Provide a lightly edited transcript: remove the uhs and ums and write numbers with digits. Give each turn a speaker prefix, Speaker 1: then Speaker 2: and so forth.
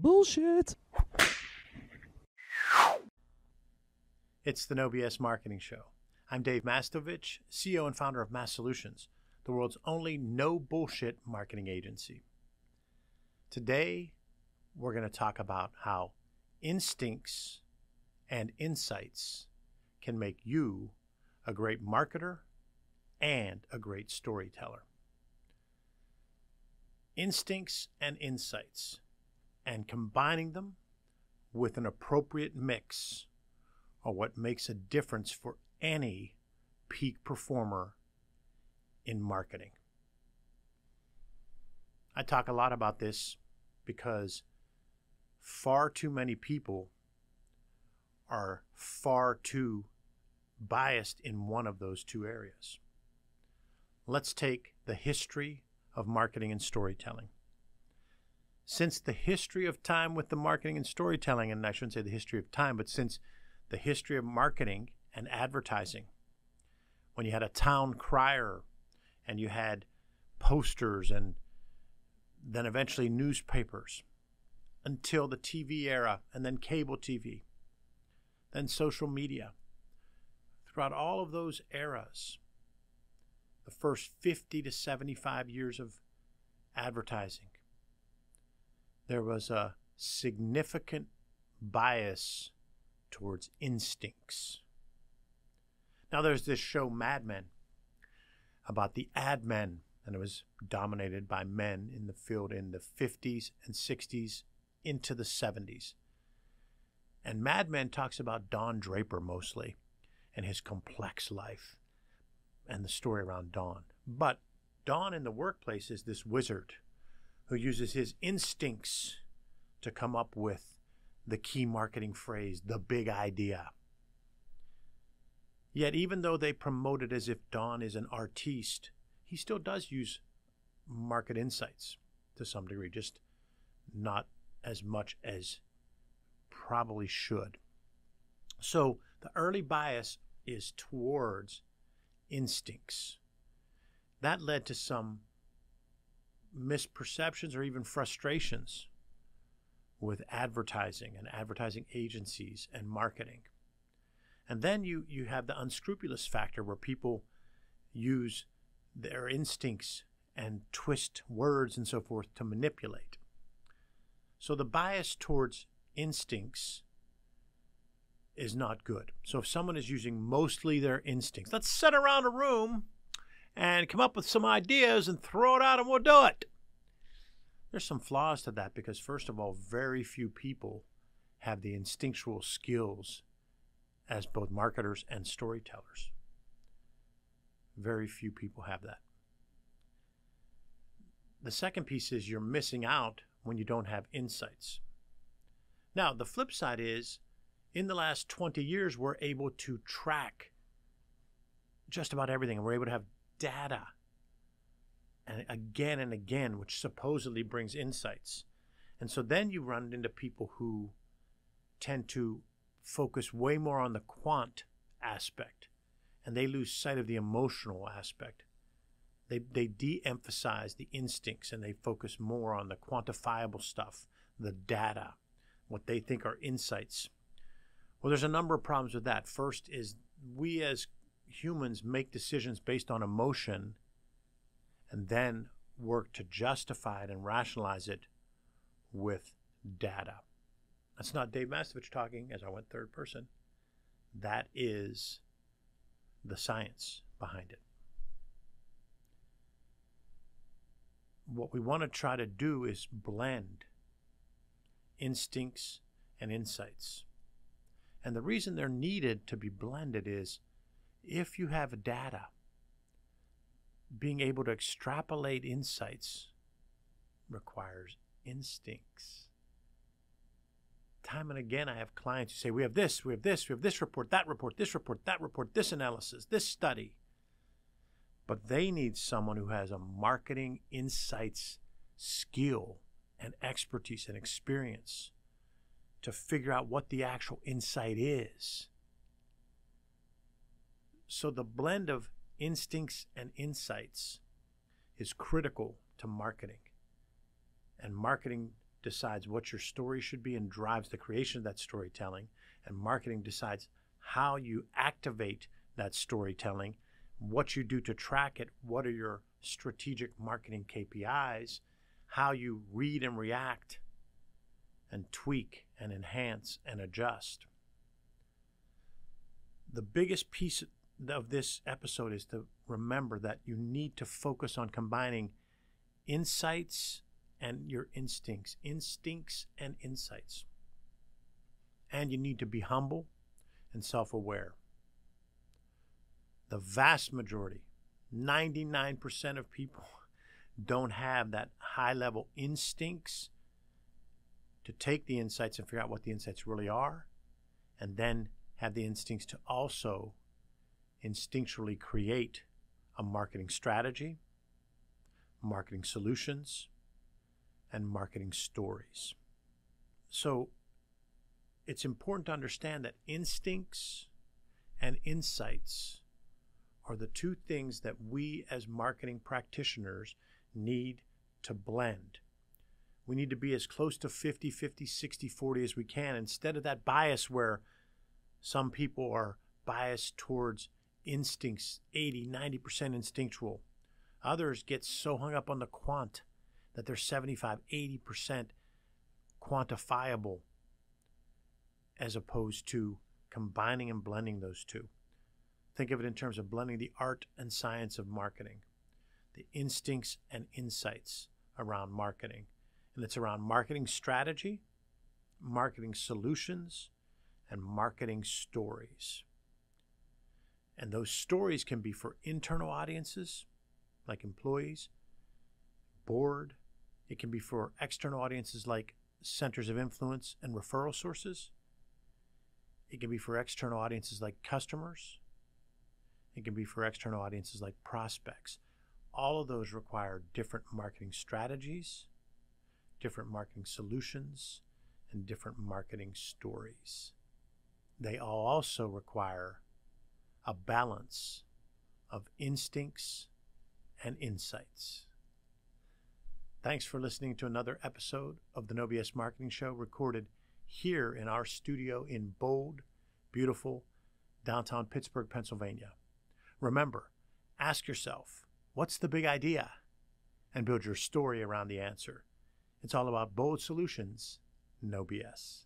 Speaker 1: Bullshit.
Speaker 2: It's the No BS Marketing Show. I'm Dave Mastovich, CEO and founder of Massolutions, the world's only no bullshit marketing agency. Today, we're going to talk about how instincts and insights can make you a great marketer and a great storyteller. Instincts and insights, and combining them with an appropriate mix are what makes a difference for any peak performer in marketing. I talk a lot about this because far too many people are far too biased in one of those two areas. Let's take the history of marketing and storytelling. Since the history of time with the marketing and storytelling, and I shouldn't say the history of time, but since the history of marketing and advertising, when you had a town crier and you had posters and then eventually newspapers, until the TV era and then cable TV, then social media. Throughout all of those eras, the first 50 to 75 years of advertising, there was a significant bias towards instincts. Now there's this show Mad Men about the ad men, and it was dominated by men in the field in the 50s and 60s into the 70s. And Mad Men talks about Don Draper mostly and his complex life and the story around Don. But Don in the workplace is this wizard who uses his instincts to come up with the key marketing phrase, the big idea. Yet even though they promote it as if Don is an artiste, he still does use market insights to some degree, just not as much as probably should. So the early bias is towards instincts. That led to some misperceptions or even frustrations with advertising and advertising agencies and marketing. And then you have the unscrupulous factor where people use their instincts and twist words and so forth to manipulate. So the bias towards instincts is not good. So if someone is using mostly their instincts, let's sit around a room and come up with some ideas and throw it out and we'll do it. There's some flaws to that because, first of all, very few people have the instinctual skills as both marketers and storytellers. Very few people have that. The second piece is you're missing out when you don't have insights. Now, the flip side is, in the last 20 years, we're able to track just about everything, and we're able to have data and again, which supposedly brings insights. And so then you run into people who tend to focus way more on the quant aspect, and they lose sight of the emotional aspect. They de-emphasize the instincts, and they focus more on the quantifiable stuff, the data, what they think are insights. Well, there's a number of problems with that. First is we as humans make decisions based on emotion and then work to justify it and rationalize it with data. That's not Dave Mastovich talking as I went third person. That is the science behind it. What we want to try to do is blend instincts and insights. And the reason they're needed to be blended is if you have data, being able to extrapolate insights requires instincts. Time and again, I have clients who say, we have this report, that report, this report, that report, this analysis, this study. But they need someone who has a marketing insights skill and expertise and experience to figure out what the actual insight is. So the blend of instincts and insights is critical to marketing. And marketing decides what your story should be and drives the creation of that storytelling, and marketing decides how you activate that storytelling, what you do to track it, what are your strategic marketing KPIs, how you read and react and tweak and enhance and adjust. The biggest piece of this episode is to remember that you need to focus on combining insights and your instincts and insights. And you need to be humble and self-aware. The vast majority, 99% of people, don't have that high-level instincts to take the insights and figure out what the insights really are, and then have the instincts to also instinctually create a marketing strategy, marketing solutions, and marketing stories. So it's important to understand that instincts and insights are the two things that we as marketing practitioners need to blend. We need to be as close to 50-50, 60-40 as we can, instead of that bias where some people are biased towards instincts, 80-90% instinctual. Others get so hung up on the quant that they're 75-80% quantifiable, as opposed to combining and blending those two. Think of it in terms of blending the art and science of marketing, the instincts and insights around marketing. And it's around marketing strategy, marketing solutions, and marketing stories. And those stories can be for internal audiences, like employees, board. It can be for external audiences like centers of influence and referral sources. It can be for external audiences like customers. It can be for external audiences like prospects. All of those require different marketing strategies, different marketing solutions, and different marketing stories. They all also require a balance of instincts and insights. Thanks for listening to another episode of the No BS Marketing Show, recorded here in our studio in bold, beautiful downtown Pittsburgh, Pennsylvania. Remember, ask yourself, what's the big idea? And build your story around the answer. It's all about bold solutions, no BS.